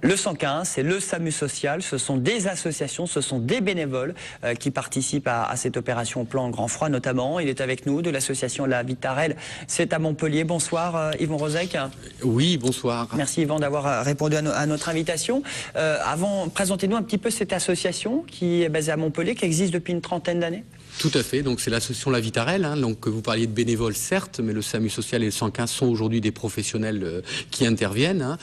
Le 115, c'est le SAMU social, ce sont des associations, ce sont des bénévoles qui participent à cette opération au plan Grand Froid notamment. Il est avec nous de l'association La Vitarelle, c'est à Montpellier. Bonsoir Yvan Rozek. Oui, bonsoir. Merci Yvan d'avoir répondu à notre invitation. Avant, présentez-nous un petit peu cette association qui est basée à Montpellier, qui existe depuis une trentaine d'années. Tout à fait, donc c'est l'association La Vitarelle, donc vous parliez de bénévoles certes, mais le SAMU social et le 115 sont aujourd'hui des professionnels qui interviennent,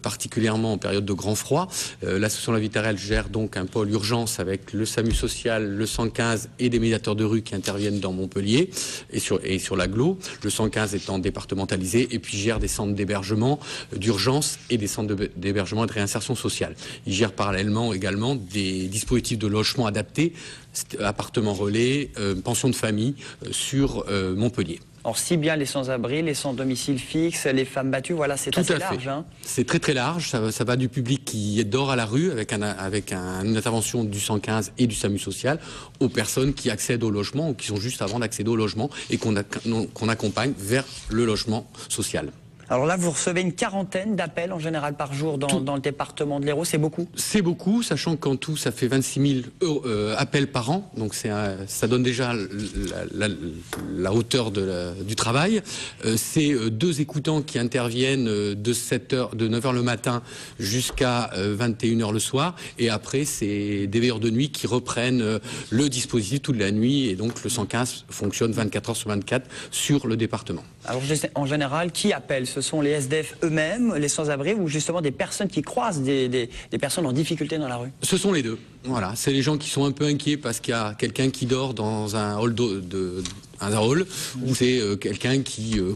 particulièrement en période de grand froid. L'association La Vitarelle gère donc un pôle urgence avec le SAMU social, le 115 et des médiateurs de rue qui interviennent dans Montpellier et sur l'agglo. Le 115 étant départementalisé et puis gère des centres d'hébergement d'urgence et des centres d'hébergement et de réinsertion sociale. Il gère parallèlement également des dispositifs de logement adaptés, appartements relais, pensions de famille sur Montpellier. Alors si bien les sans-abri, les sans-domicile fixe, les femmes battues, voilà, c'est assez large. Hein. C'est très très large, ça va du public qui dort à la rue avec une intervention du 115 et du SAMU social aux personnes qui accèdent au logement ou qui sont juste avant d'accéder au logement et qu'on accompagne vers le logement social. Alors là, vous recevez une quarantaine d'appels en général par jour dans le département de l'Hérault, c'est beaucoup? C'est beaucoup, sachant qu'en tout, ça fait 26 000 appels par an, donc ça donne déjà la hauteur du travail. C'est 2 écoutants qui interviennent de 9 h le matin jusqu'à 21 h le soir, et après, c'est des veilleurs de nuit qui reprennent le dispositif toute la nuit, et donc le 115 fonctionne 24 h sur 24 sur le département. Alors en général, qui appelle? Ce sont les SDF eux-mêmes, les sans-abri, ou justement des personnes qui croisent des personnes en difficulté dans la rue? Ce sont les deux. Voilà, c'est les gens qui sont un peu inquiets parce qu'il y a quelqu'un qui dort dans un hall ou c'est quelqu'un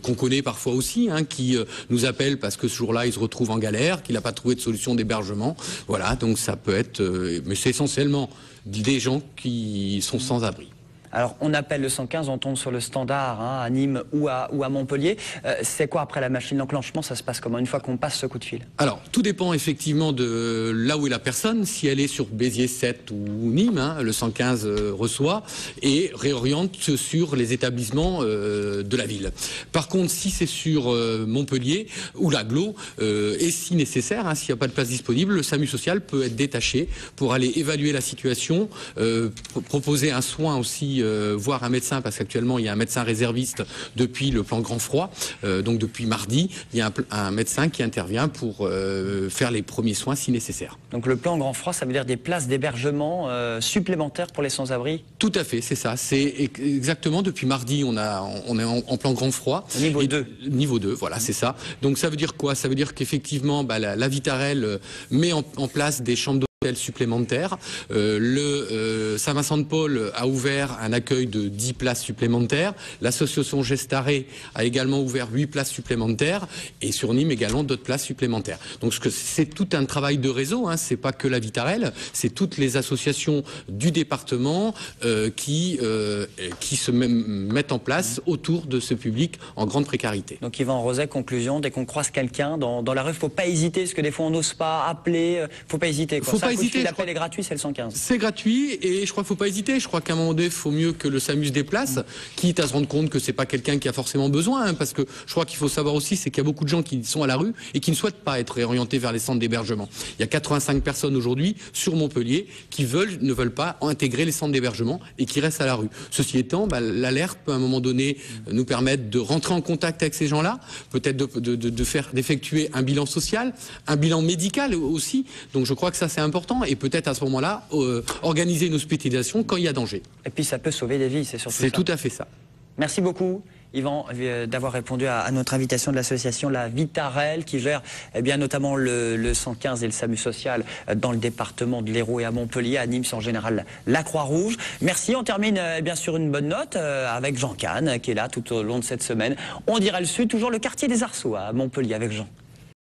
qu'on connaît parfois aussi, qui nous appelle parce que ce jour-là il se retrouve en galère, qu'il n'a pas trouvé de solution d'hébergement. Voilà, donc ça peut être, mais c'est essentiellement des gens qui sont sans abri. Alors, on appelle le 115, on tombe sur le standard à Nîmes ou à Montpellier. C'est quoi après la machine d'enclenchement? Ça se passe comment une fois qu'on passe ce coup de fil? Alors, tout dépend effectivement de là où est la personne. Si elle est sur Béziers 7 ou Nîmes, le 115 reçoit et réoriente sur les établissements de la ville. Par contre, si c'est sur Montpellier ou l'agglo, et si nécessaire, s'il n'y a pas de place disponible, le SAMU social peut être détaché pour aller évaluer la situation, proposer un soin aussi, voir un médecin, parce qu'actuellement il y a un médecin réserviste depuis le plan Grand Froid, donc depuis mardi, il y a un médecin qui intervient pour faire les premiers soins si nécessaire. Donc le plan Grand Froid, ça veut dire des places d'hébergement supplémentaires pour les sans-abri? Tout à fait, c'est ça. C'est exactement depuis mardi, on est en plan Grand Froid. Niveau 2. Niveau 2, voilà, c'est ça. Donc ça veut dire quoi? Ça veut dire qu'effectivement, la Vitarelle met en place des chambres d'hôtel supplémentaires. Le Saint-Vincent-de-Paul a ouvert un accueil de 10 places supplémentaires. L'association Gestaré a également ouvert 8 places supplémentaires. Et sur Nîmes également d'autres places supplémentaires. Donc c'est tout un travail de réseau. C'est pas que la Vitarelle, c'est toutes les associations du département qui se mettent en place autour de ce public en grande précarité. Donc Yvan Rozek, conclusion, dès qu'on croise quelqu'un dans la rue, il ne faut pas hésiter, parce que des fois on n'ose pas appeler, il ne faut pas hésiter. L'appel est gratuit, c'est le 115. C'est gratuit et je crois qu'il ne faut pas hésiter. Je crois qu'à un moment donné, il faut mieux que le SAMU se déplace, quitte à se rendre compte que c'est pas quelqu'un qui a forcément besoin. Parce que je crois qu'il faut savoir aussi, c'est qu'il y a beaucoup de gens qui sont à la rue et qui ne souhaitent pas être réorientés vers les centres d'hébergement. Il y a 85 personnes aujourd'hui sur Montpellier qui ne veulent pas intégrer les centres d'hébergement et qui restent à la rue. Ceci étant, l'alerte peut à un moment donné nous permettre de rentrer en contact avec ces gens-là, peut-être d'effectuer un bilan social, un bilan médical aussi. Donc je crois que ça c'est important. Et peut-être à ce moment-là, organiser une hospitalisation quand il y a danger. Et puis ça peut sauver des vies, c'est surtout ça. C'est tout à fait ça. Merci beaucoup, Yvan, d'avoir répondu à notre invitation de l'association La Vitarelle, qui gère notamment le 115 et le SAMU social dans le département de l'Hérault et à Montpellier, à Nîmes, en général la Croix-Rouge. Merci, on termine bien sur une bonne note avec Jean Kahn, qui est là tout au long de cette semaine. On dirait le Sud, toujours le quartier des Arceaux à Montpellier avec Jean.